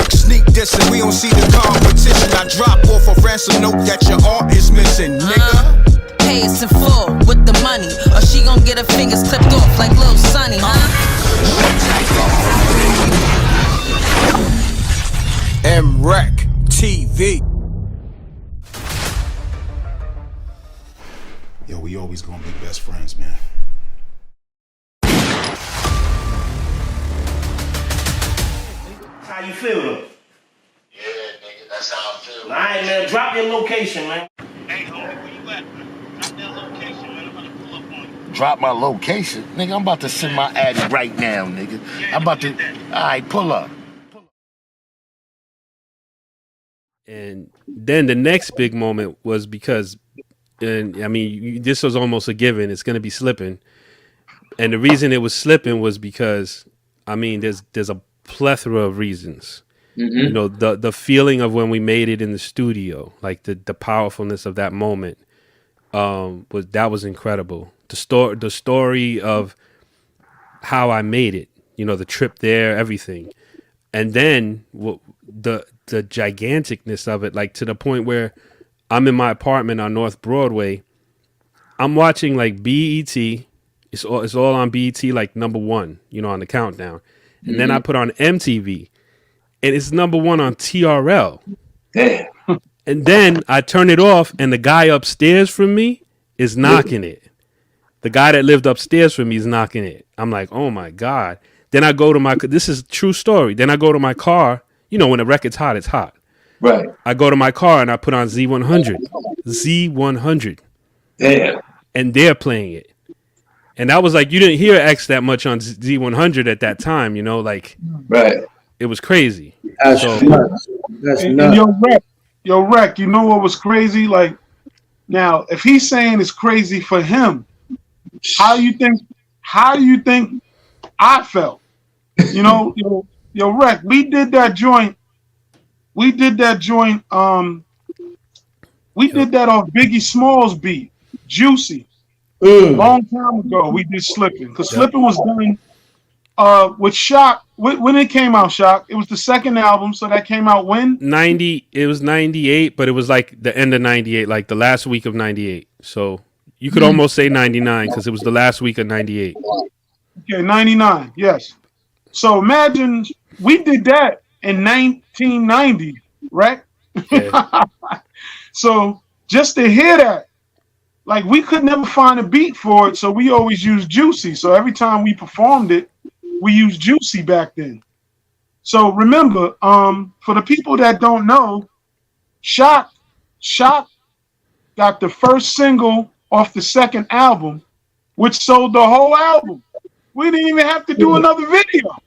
Sneak dissing, we don't see the competition. I drop off a ransom note that your art is missing, nigga. Pay us in full with the money, or she gon' get her fingers clipped off like Lil Sonny, MRecktv. Yo, we always gonna be best friends, man. How you feel? Yeah, nigga, that's how I feel. Alright, man, drop your location, man. Hey, homie, where you at, man? Drop that location, man. I'm about to pull up on you. Drop my location? Nigga, I'm about to send my addy right now, nigga. I'm about to... Alright, pull up. And then the next big moment was because, and I mean, this was almost a given. It's going to be Slippin'. And the reason it was Slippin' was because, I mean, there's a plethora of reasons. Mm-hmm. You know, the feeling of when we made it in the studio, like the powerfulness of that moment, was incredible. The story of how I made it, you know, the trip there, everything. And then the giganticness of it, like to the point where I'm in my apartment on North Broadway. I'm watching like BET. It's all on BET, like #1, you know, on the countdown. And then I put on MTV, and it's #1 on TRL. Damn. And then I turn it off, and the guy upstairs from me is knocking it. The guy that lived upstairs from me is knocking it. I'm like, oh my God. Then I go to this is a true story. Then I go to my car. You know, when the record's hot, it's hot. Right. I go to my car and I put on Z100. Z100. Damn. And they're playing it. And that was like, you didn't hear X that much on Z100 at that time, you know, like, right. It was crazy. That's nuts. That's nuts. Yo, Reck, you know what was crazy? Like, now, if he's saying it's crazy for him, how do you think I felt? You know, yo, Reck, we did that joint. We did that off Biggie Smalls beat, Juicy. Long time ago, we did Slippin', because Slippin' was done with Shok. When it came out, Shok, it was the second album, so that came out when? It was 98, but it was like the end of 98, like the last week of 98. So you could almost say 99, because it was the last week of 98. Okay, 99, yes. So imagine we did that in 1990, right? Yeah. So just to hear that, like, we could never find a beat for it, so we always used Juicy. So every time we performed it, we used Juicy back then. So remember, for the people that don't know, Shok got the first single off the second album, which sold the whole album. We didn't even have to do another video.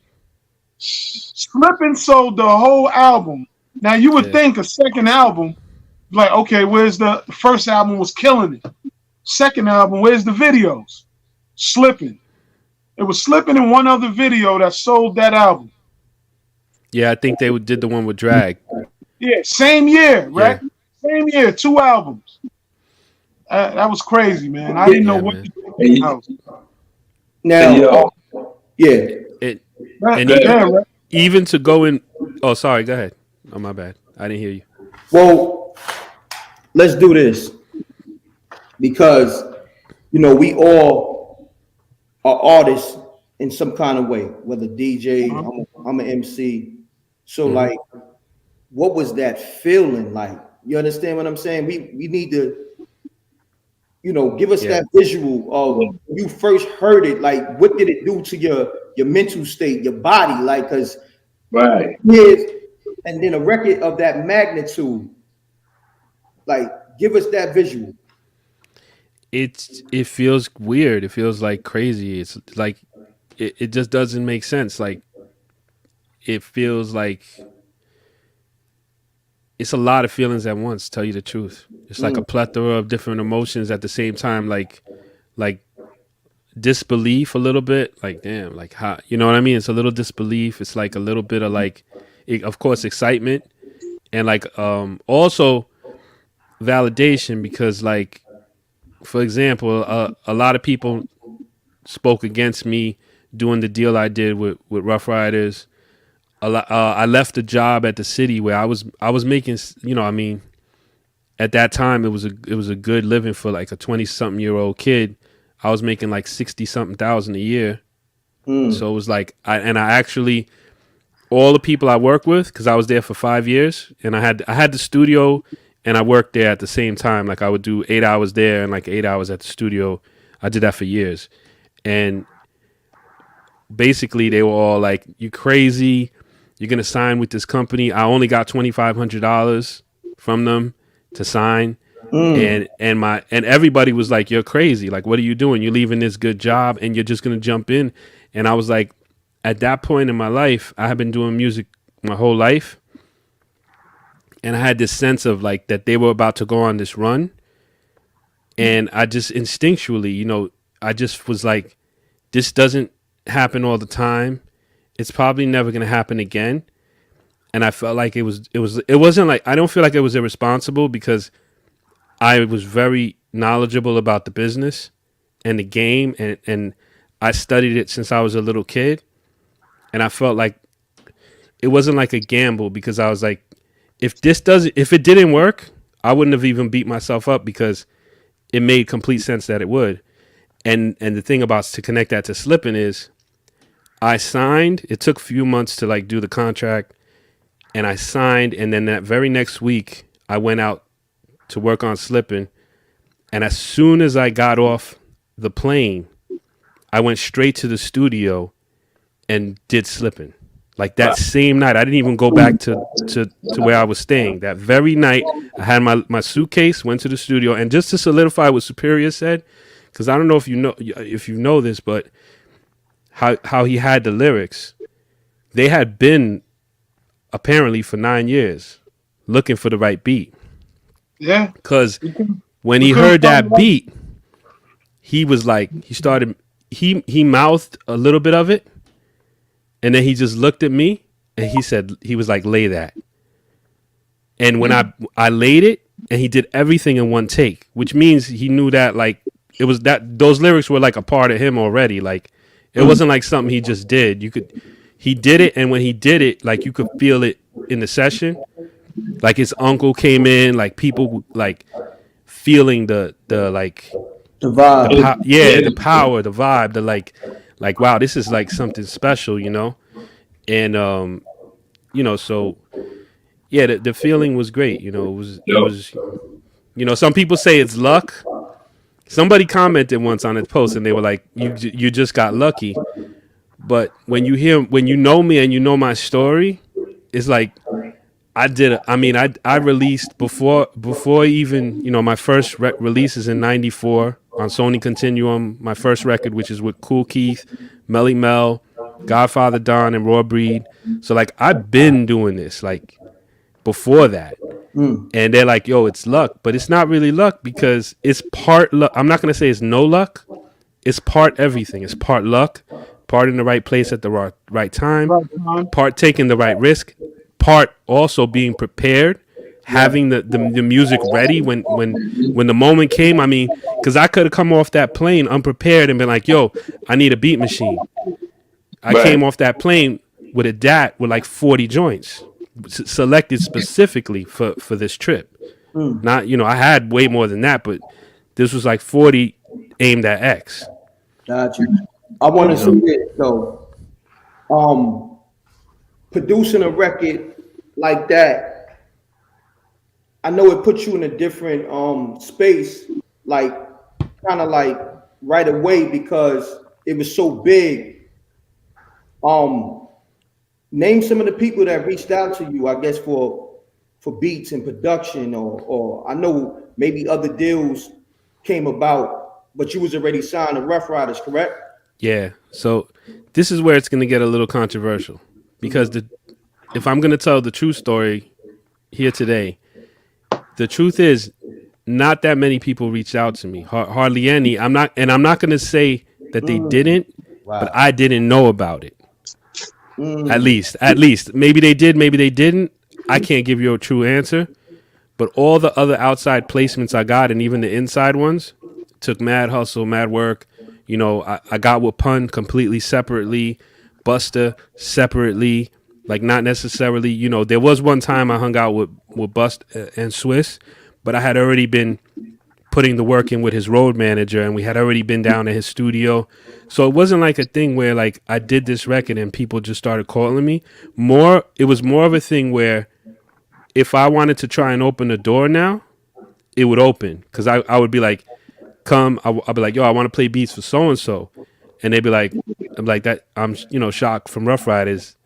Slippin' sold the whole album. Now you would think a second album, like, okay, where's the first album was killing it? Second album, where's the videos? Slippin'. It was Slippin' in one other video that sold that album. Yeah, I think they did the one with Drag. Yeah, same year, right? Yeah. Same year, 2 albums. That was crazy, man. I didn't know what to do about. Now, even to go in. Oh, sorry. Go ahead. Oh, my bad. I didn't hear you. Well, let's do this, because you know we all are artists in some kind of way, whether DJ, I'm an MC. So like, what was that feeling like? You understand what I'm saying? We need to, you know, give us that visual of when you first heard it. Like, what did it do to your mental state, your body? Like, because and then a record of that magnitude, like, give us that visual. It feels weird. It feels like crazy. It's like it just doesn't make sense. Like, it feels like it's a lot of feelings at once, tell you the truth. It's like a plethora of different emotions at the same time, like disbelief a little bit, like, damn, like, how, you know what I mean? It's a little disbelief. It's like a little bit of like, of course, excitement, and like also validation, because like for example, a lot of people spoke against me doing the deal I did with Ruff Ryders. I left a job at the city where I was making, I mean, at that time it was a good living for like a 20-something-year-old kid. I was making like 60-something thousand a year. So it was like I actually, all the people I work with, because I was there for 5 years, and I had the studio and I worked there at the same time. Like I would do 8 hours there and like 8 hours at the studio. I did that for years. And basically they were all like, "You crazy, you're gonna sign with this company." I only got $2,500 from them to sign. And everybody was like, "You're crazy, like what are you doing? You're leaving this good job and you're just gonna jump in." And I was like, at that point in my life, I had been doing music my whole life, and I had this sense of like that they were about to go on this run, and I just instinctually, I just was like, this doesn't happen all the time. It's probably never going to happen again. And I felt like it wasn't like, I don't feel like it was irresponsible, because I was very knowledgeable about the business and the game, and I studied it since I was a little kid. And I felt like it wasn't like a gamble, because I was like, if it didn't work, I wouldn't have even beat myself up, because it made complete sense that it would. And the thing about, to connect that to Slippin, is I signed. It took a few months to like do the contract, and I signed. And then that very next week, I went out to work on Slippin. And as soon as I got off the plane, I went straight to the studio and did Slippin. Like that same night, I didn't even go back to where I was staying. That very night, I had my suitcase, went to the studio, and just to solidify what Superior said, because I don't know if you know this, but how he had the lyrics, they had been apparently for 9 years looking for the right beat. Yeah. Because when he heard that beat, he was like, he mouthed a little bit of it. And then he just looked at me and he was like, "Lay that." And when I laid it, and he did everything in one take, which means he knew that like it was that those lyrics were like a part of him already. Like it wasn't like something he just did. He did it, and when he did it, like you could feel it in the session. Like his uncle came in, like people like feeling the like The vibe. the power, the vibe, the like wow, this is like something special, and so yeah, the feeling was great. It was some people say it's luck. Somebody commented once on a post and they were like, you just got lucky. But when you know me and you know my story, it's like I released before even, my first release is in 94 on Sony Continuum, my first record, which is with Kool Keith, Melly Mel, Godfather Don, and Raw Breed. So like I've been doing this like before that. And they're like, yo, it's luck, but it's not really luck, because it's part luck. I'm not going to say it's no luck. It's part everything. It's part luck, part in the right place at the right time, part taking the right risk, part also being prepared, having the music ready when the moment came. I mean, because I could have come off that plane unprepared and been like, yo, I need a beat machine. I came off that plane with a DAT with like 40 joints selected specifically for this trip. Not, I had way more than that, but this was like 40 aimed at X. Gotcha. I want to say this though. Producing a record like that, I know it puts you in a different space, like kind of like right away, because it was so big. Name some of the people that reached out to you, I guess, for beats and production, or I know maybe other deals came about, but you was already signed to Ruff Ryders, correct? Yeah. So this is where it's going to get a little controversial, because if I'm going to tell the true story here today, the truth is not that many people reached out to me, hardly any. I'm not going to say that they didn't, but I didn't know about it. At least maybe they did, maybe they didn't. I can't give you a true answer, but all the other outside placements I got, and even the inside ones, took mad hustle, mad work. You know, I got with Pun completely separately, Busta separately, like not necessarily. You know, there was one time I hung out with Bust and Swiss, but I had already been putting the work in with his road manager, and we had already been down at his studio. So it wasn't like a thing where like I did this record and people just started calling me. It was more of a thing where if I wanted to try and open the door now, it would open, because I would be like, come, I'll be like, yo, I want to play beats for so and so, and they'd be like, I'm like that. I'm Shok from Ruff Ryders.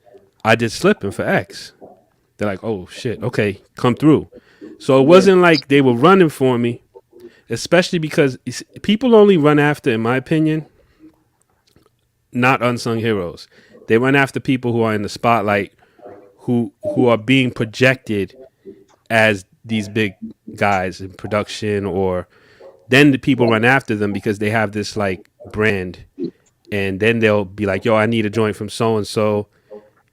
I did Slippin for X. They're like, oh shit, okay, come through. So it wasn't like they were running for me, especially because people only run after, in my opinion, not unsung heroes. They run after people who are in the spotlight, who are being projected as these big guys in production, or then the people run after them because they have this like brand, and then they'll be like, yo, I need a joint from so and so,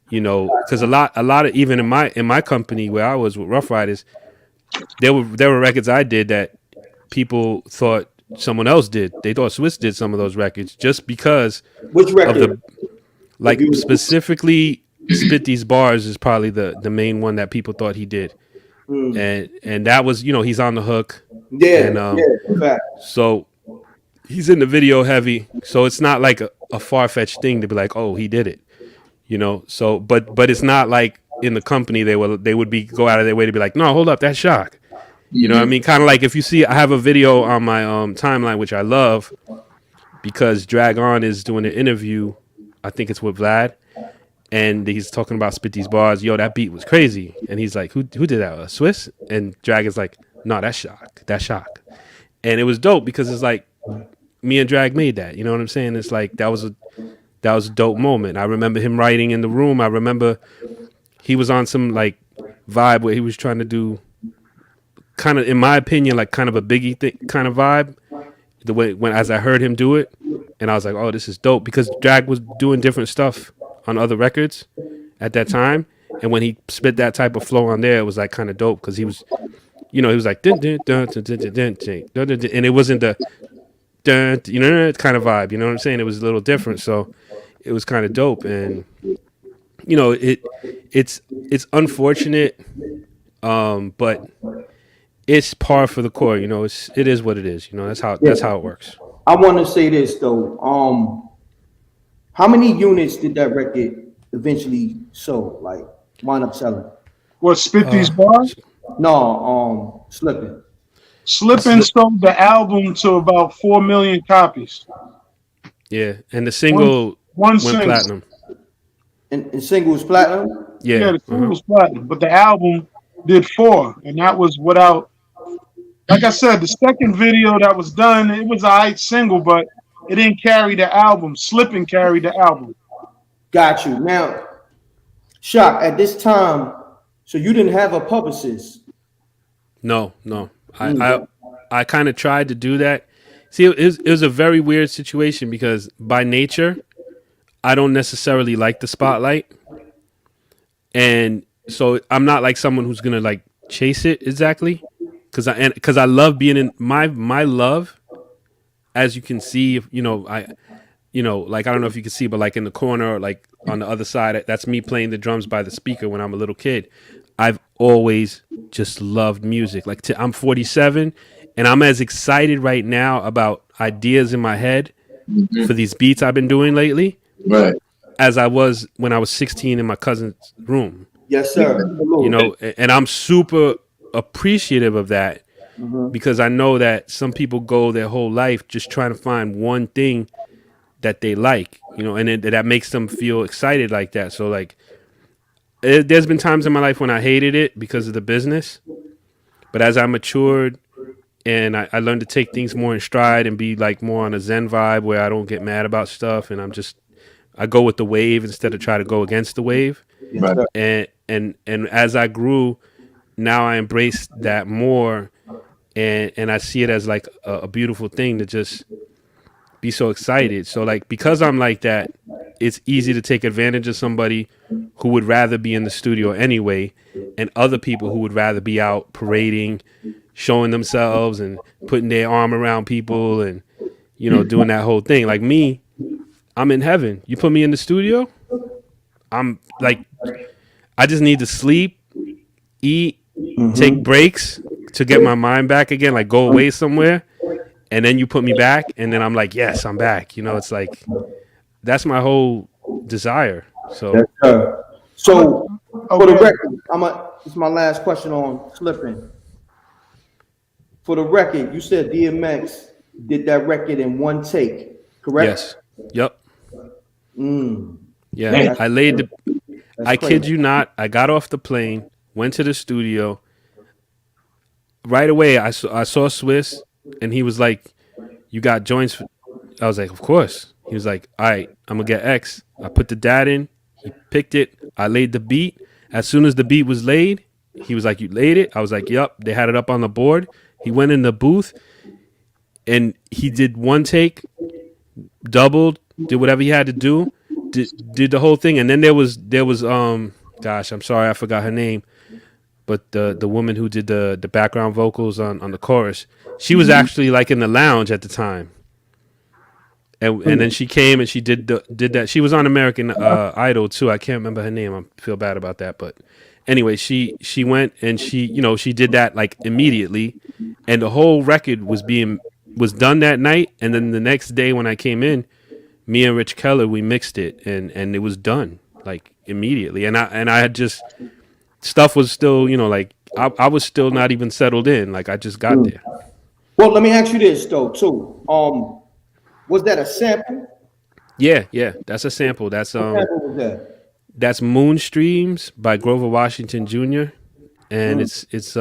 you know, because a lot of, even in my company where I was with Ruff Ryders, there were records I did that people thought someone else did. They thought Swiss did some of those records just because Which record? of the, like, specifically Spit These Bars is probably the main one that people thought he did. And that was, you know, he's on the hook. Yeah, and, fact. So he's in the video heavy. So it's not like a far-fetched thing to be like, oh, he did it, you know? So, but it's not like in the company they would go out of their way to be like, no, hold up, that's Shok. You know what I mean? Kind of like if you see, I have a video on my timeline, which I love, because Drag On is doing an interview, I think it's with Vlad, and he's talking about Spit These Bars. Yo, that beat was crazy. And he's like, who did that? Swiss? And Drag is like, no, that's Shok. That's Shok. And it was dope because it's like, me and Drag made that. You know what I'm saying? It's like, that was a dope moment. I remember him writing in the room. I remember he was on some like vibe where he was trying to do kind of, in my opinion, like kind of a Biggie kind of vibe. The way as I heard him do it, and I was like, oh, this is dope, because Drag was doing different stuff on other records at that time, and when he spit that type of flow on there, it was like kind of dope, because he was, you know, he was like dun, dun, dun, dun, dun, dun, dun, dun, dun, and it wasn't the dun, you know, kind of vibe. You know what I'm saying? It was a little different, so it was kind of dope. And you know, it's unfortunate, but it's par for the course. You know, it is what it is. You know, that's how it works. I want to say this though. How many units did that record eventually sell? Like, wind up selling? What, Spit These Bars? No, Slippin. Slippin sold the album to about 4 million copies. Yeah, and the single went platinum. And single was platinum? Yeah, the single was platinum, but the album did 4, and that was without, like I said, the second video that was done, it was a hype single, but it didn't carry the album. Slippin carried the album. Got you. Now, Shok, at this time, so you didn't have a publicist? No. I kind of tried to do that. See, it was a very weird situation, because by nature, I don't necessarily like the spotlight. And so I'm not like someone who's going to like chase it exactly. Because I love being in my love, as you can see, like, I don't know if you can see, but like in the corner, or like on the other side, that's me playing the drums by the speaker when I'm a little kid. I've always just loved music. Like, I'm 47, and I'm as excited right now about ideas in my head for these beats I've been doing lately, right, as I was when I was 16 in my cousin's room. Yes, sir. You know, and I'm super appreciative of that, because I know that some people go their whole life just trying to find one thing that they like, you know, and that makes them feel excited like that. So like, there's been times in my life when I hated it because of the business, but as I matured and I learned to take things more in stride and be like more on a Zen vibe where I don't get mad about stuff, and I go with the wave instead of try to go against the wave. Right. And as I grew, now I embrace that more, and I see it as like a beautiful thing to just be so excited. So like, because I'm like that, it's easy to take advantage of somebody who would rather be in the studio anyway, and other people who would rather be out parading, showing themselves and putting their arm around people and, you know, doing that whole thing. Like me, I'm in heaven. You put me in the studio, I'm like, I just need to sleep, eat, take breaks to get my mind back again, like go away somewhere. And then you put me back, and then I'm like, yes, I'm back. You know, it's like, that's my whole desire. So, Yes, sir. So for the record, this is my last question on Slippin. For the record, you said DMX did that record in one take, correct? yes. Yep. Yeah. That's I laid the, That's I kid crazy. you not, I got off the plane, went to the studio. Right away, I saw Swiss, and he was like, you got joints? I was like, of course. He was like, all right, I'm going to get X. I put the dad in. He picked it. I laid the beat. As soon as the beat was laid, he was like, you laid it? I was like, yup. They had it up on the board. He went in the booth, and he did one take, doubled, did whatever he had to do, did the whole thing. And then there was gosh, I'm sorry, I forgot her name, but the woman who did the background vocals on the chorus, she was actually like in the lounge at the time. And then she came and she did that. She was on American Idol too. I can't remember her name. I feel bad about that, but anyway, she went and she did that like immediately, and the whole record was done that night. And then the next day when I came in, me and Rich Keller, we mixed it, and it was done like immediately. And I had just, stuff was still, like I was still not even settled in. Like I just got there. Well, let me ask you this though, too. Was that a sample? Yeah, that's a sample. That's What sample was that? that's Moonstreams by Grover Washington Jr. And it's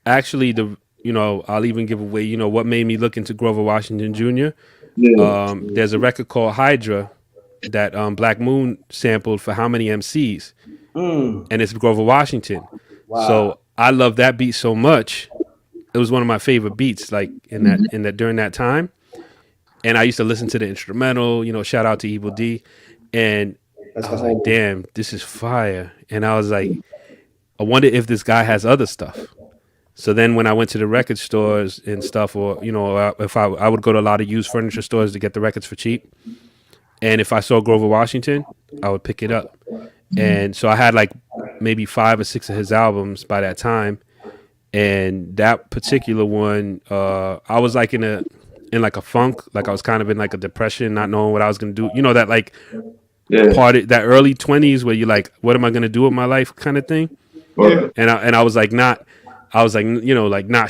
actually I'll even give away what made me look into Grover Washington Jr. There's a record called Hydra that Black Moon sampled for How Many MCs, and it's Grover Washington. Wow. So I love that beat so much. It was one of my favorite beats, like in that during that time. And I used to listen to the instrumental, shout out to Evil D. And I was like, damn, this is fire. And I was like, I wonder if this guy has other stuff. So then when I went to the record stores and stuff, or, if I would go to a lot of used furniture stores to get the records for cheap. And if I saw Grover Washington, I would pick it up. And so I had like maybe 5 or 6 of his albums by that time. And that particular one, I was like in like a funk, like I was kind of in like a depression, not knowing what I was gonna do. That like part of that early 20s where you're like, what am I gonna do with my life, kind of thing. Yeah. And I was like not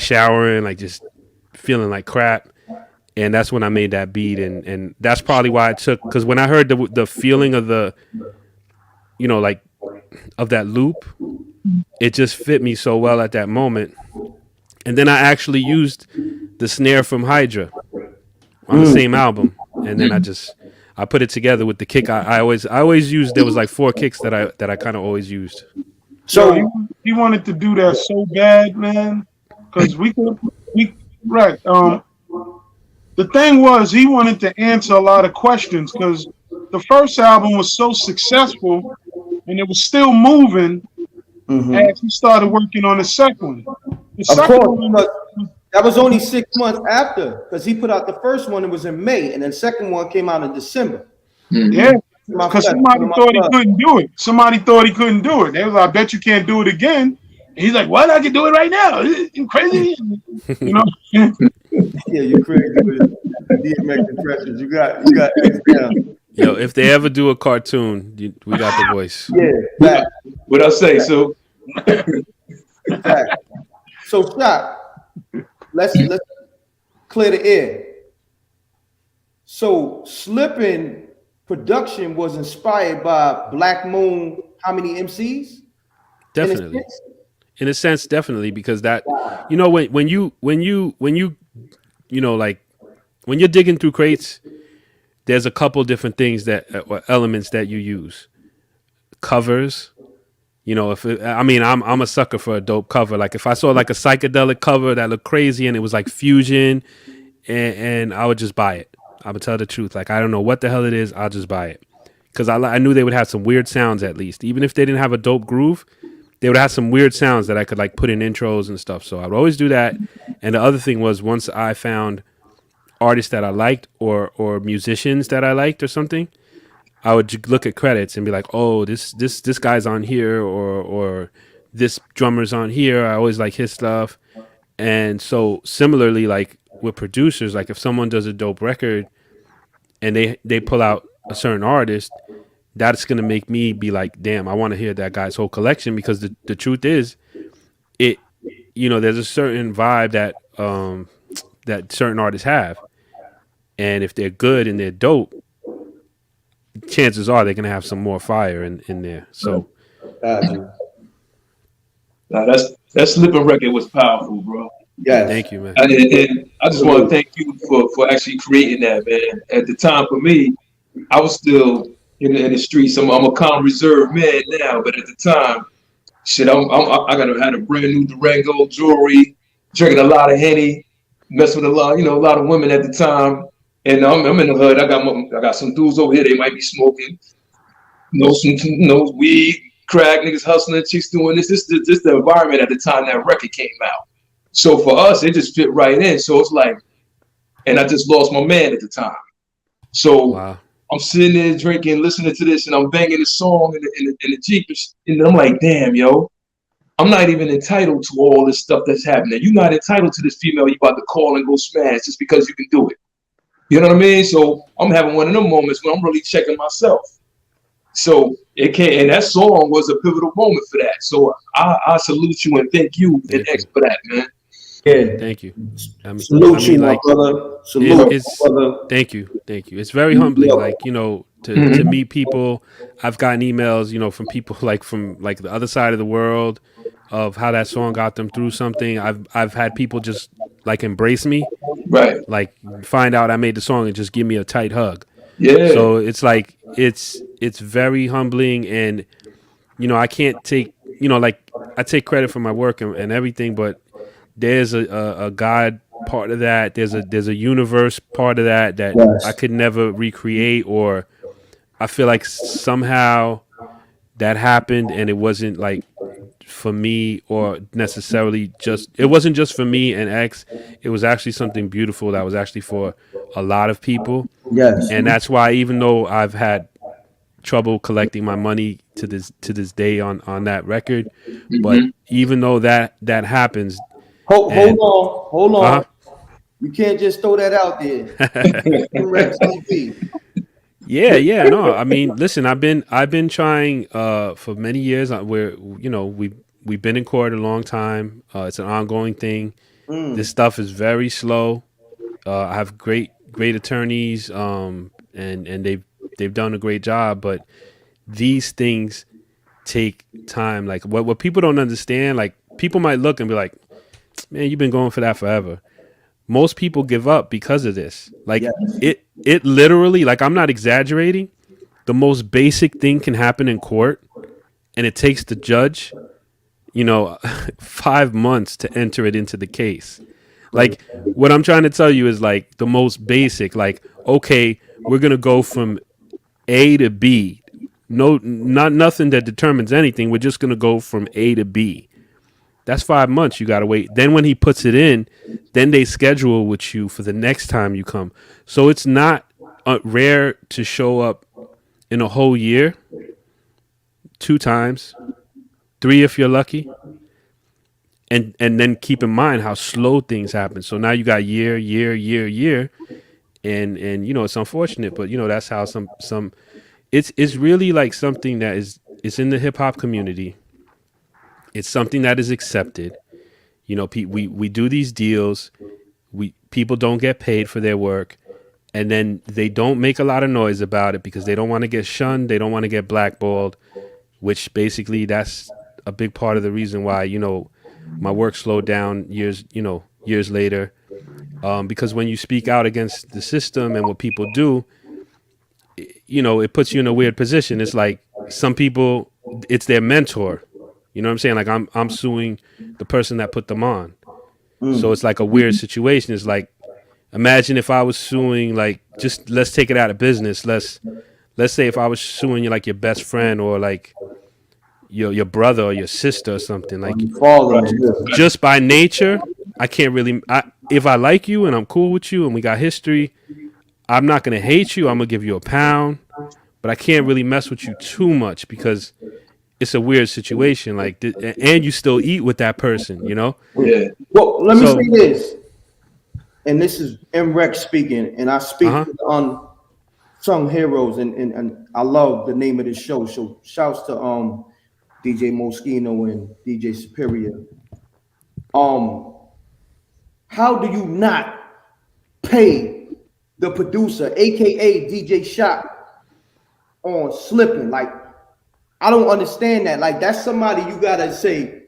showering, like just feeling like crap. And that's when I made that beat, and that's probably why I took, because when I heard the feeling of the, like of that loop, it just fit me so well at that moment. And then I actually used the snare from Hydra on the same album, and then I put it together with the kick. I always used, there was like 4 kicks that I kind of always used. So he wanted to do that so bad, man, because the thing was, he wanted to answer a lot of questions, because the first album was so successful and it was still moving as he started working on the second one. The second one, that was only 6 months after, because he put out the first one, it was in May, and then the second one came out in December. Yeah, because somebody thought he couldn't do it. Somebody thought he couldn't do it. They was like, I bet you can't do it again. And he's like, what? I can do it right now. You crazy? Yeah, you crazy with DMX impressions. You got X down. Yo, if they ever do a cartoon, we got the voice. Yeah, back. What I say, so. Back. So, Shok, let's clear the air. So, Slippin' production was inspired by Black Moon. How many MCs? Definitely, in a sense, definitely, because that, when you're digging through crates, there's a couple different things or elements that you use. Covers. I'm a sucker for a dope cover. Like if I saw like a psychedelic cover that looked crazy and it was like fusion, and I would just buy it. I would tell the truth. Like I don't know what the hell it is, I'll just buy it, because I knew they would have some weird sounds at least. Even if they didn't have a dope groove, they would have some weird sounds that I could like put in intros and stuff. So I would always do that. And the other thing was once I found artists that I liked or musicians that I liked or something, I would look at credits and be like, oh, this guy's on here or this drummer's on here. I always like his stuff. And so similarly, like with producers, like if someone does a dope record and they pull out a certain artist, that's going to make me be like, damn, I want to hear that guy's whole collection, because the truth is it, there's a certain vibe that, that certain artists have. And if they're good and they're dope, chances are they're going to have some more fire in there. So Nah, that Slippin' record was powerful, bro. Yes. Thank you, man. And I just want to thank you for actually creating that, man. At the time, for me, I was still in the streets. I'm a calm, reserved man now, but at the time, shit, I had a brand new Durango jewelry, drinking a lot of Henny, messing with a lot of women at the time. And I'm in the hood. I got some dudes over here. They might be smoking, some weed, crack, niggas hustling, chicks doing this. This the environment at the time that record came out. So for us, it just fit right in. So it's like, and I just lost my man at the time. So wow. I'm sitting there drinking, listening to this, and I'm banging the song in the Jeep, and I'm like, damn, yo, I'm not even entitled to all this stuff that's happening. You're not entitled to this female you about to call and go smash just because you can do it. You know what I mean? So I'm having one of them moments when I'm really checking myself. So it came, and that song was a pivotal moment for that. So I salute you and thank you and X for that, man. Yeah. Thank you. Salute you, my brother. Salute, brother. Thank you. It's very humbling, like, to meet people. I've gotten emails, from people from the other side of the world of how that song got them through something. I've had people just like embrace me, right? Like find out I made the song and just give me a tight hug. Yeah. So it's like it's very humbling, and I can't take I take credit for my work and everything, but there's a God part of that. There's a universe part of that yes. I could never recreate, or I feel like somehow that happened and it wasn't like for me, or necessarily it wasn't just for me and X. It was actually something beautiful that was actually for a lot of people. Yes. And that's why, even though I've had trouble collecting my money to this day on that record, but even though that happens, hold on. Uh-huh. You can't just throw that out there. MRecktv. Yeah. No, I mean, listen, I've been trying for many years. We've been in court a long time. It's an ongoing thing. This stuff is very slow. I have great attorneys, and they've done a great job. But these things take time. Like what people don't understand. Like people might look and be like, "Man, you've been going for that forever." Most people give up because of this. Like it literally, like I'm not exaggerating. The most basic thing can happen in court, and it takes the judge, 5 months to enter it into the case. Like what I'm trying to tell you is like the most basic, like, okay, we're going to go from A to B. No, nothing that determines anything. We're just going to go from A to B. That's 5 months. You got to wait. Then when he puts it in, then they schedule with you for the next time you come. So it's not rare to show up in a whole year 2 times, 3 if you're lucky. And then keep in mind how slow things happen. So now you got year. And it's unfortunate, but that's how some it's really like something that is in the hip hop community. It's something that is accepted. We do these deals. People don't get paid for their work, and then they don't make a lot of noise about it because they don't want to get shunned. They don't want to get blackballed, which basically that's a big part of the reason why my work slowed down years later, because when you speak out against the system and what people do, it puts you in a weird position. It's like some people, it's their mentor. You know what I'm saying? Like I'm suing the person that put them on. So it's like a weird situation. It's like, imagine if I was suing, like, just let's take it out of business. Let's say if I was suing you like your best friend, or like your brother or your sister or something. Like Father. just by nature, I can't really. If I like you and I'm cool with you and we got history, I'm not gonna hate you. I'm gonna give you a pound, but I can't really mess with you too much because it's a weird situation. Like, and you still eat with that person, you know? Yeah. Well, let me say this, and this is M.Reck speaking, and I speak to the unsung heroes, and I love the name of this show. So shouts to DJ Moschino and DJ Superior. How do you not pay the producer, aka DJ Shok, on Slippin? Like, I don't understand that. Like, that's somebody you gotta say,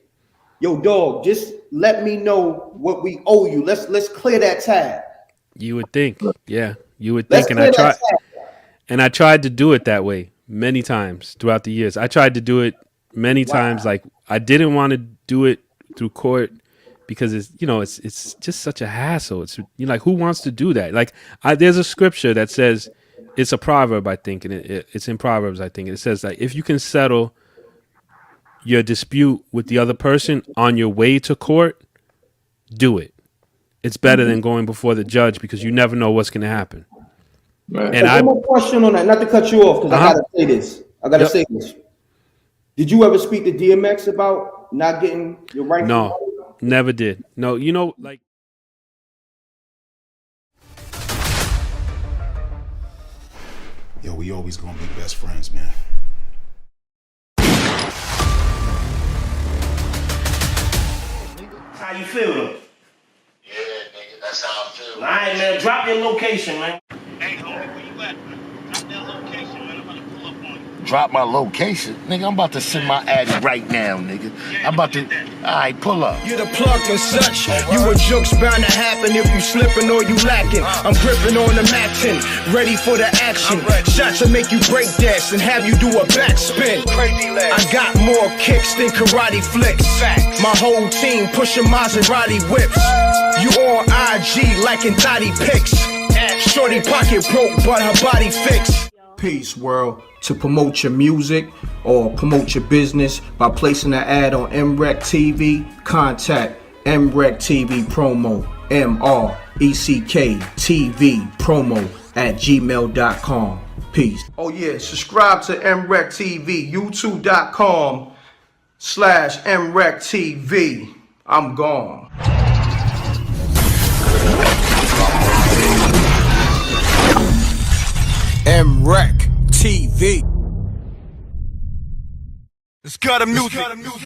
yo, dog, just let me know what we owe you. Let's clear that tab. You would think, yeah, you would think. And I tried to do it that way many times throughout the years. I tried to do it many times. Like, I didn't want to do it through court because it's just such a hassle. It's like, who wants to do that? Like, there's a scripture that says, it's a proverb, I think, and it's in Proverbs, I think. It says that if you can settle your dispute with the other person on your way to court, do it. It's better than going before the judge because you never know what's going to happen. Right. And one more question on that, not to cut you off, because I gotta say this. Did you ever speak to DMX about not getting your right? No, never did. No, like. Yo, we always gonna be best friends, man. How you feel though? Yeah, nigga, that's how I feel. All right, man. Drop your location, man. Hey, homie, where you at, man? Drop that location, man. I'm about to pull up on you. Drop my location? Nigga, I'm about to send my addy right now, nigga. I'm about to... Alright, pull up. You're the plug and such. You a joke's bound to happen if you slipping or you lacking. I'm gripping on the matching, ready for the action. Shots to make you break dance and have you do a backspin. I got more kicks than karate flicks. My whole team pushing Maserati whips. You on IG liking thotty pics. Shorty pocket broke, but her body fixed. Peace, world. To promote your music or promote your business by placing an ad on MRecktv, contact mrecktvpromo, mrecktvpromo @gmail.com. Peace. Oh yeah, subscribe to MRecktv, youtube.com/MRecktv. I'm gone. M.Reck TV. It's got a music.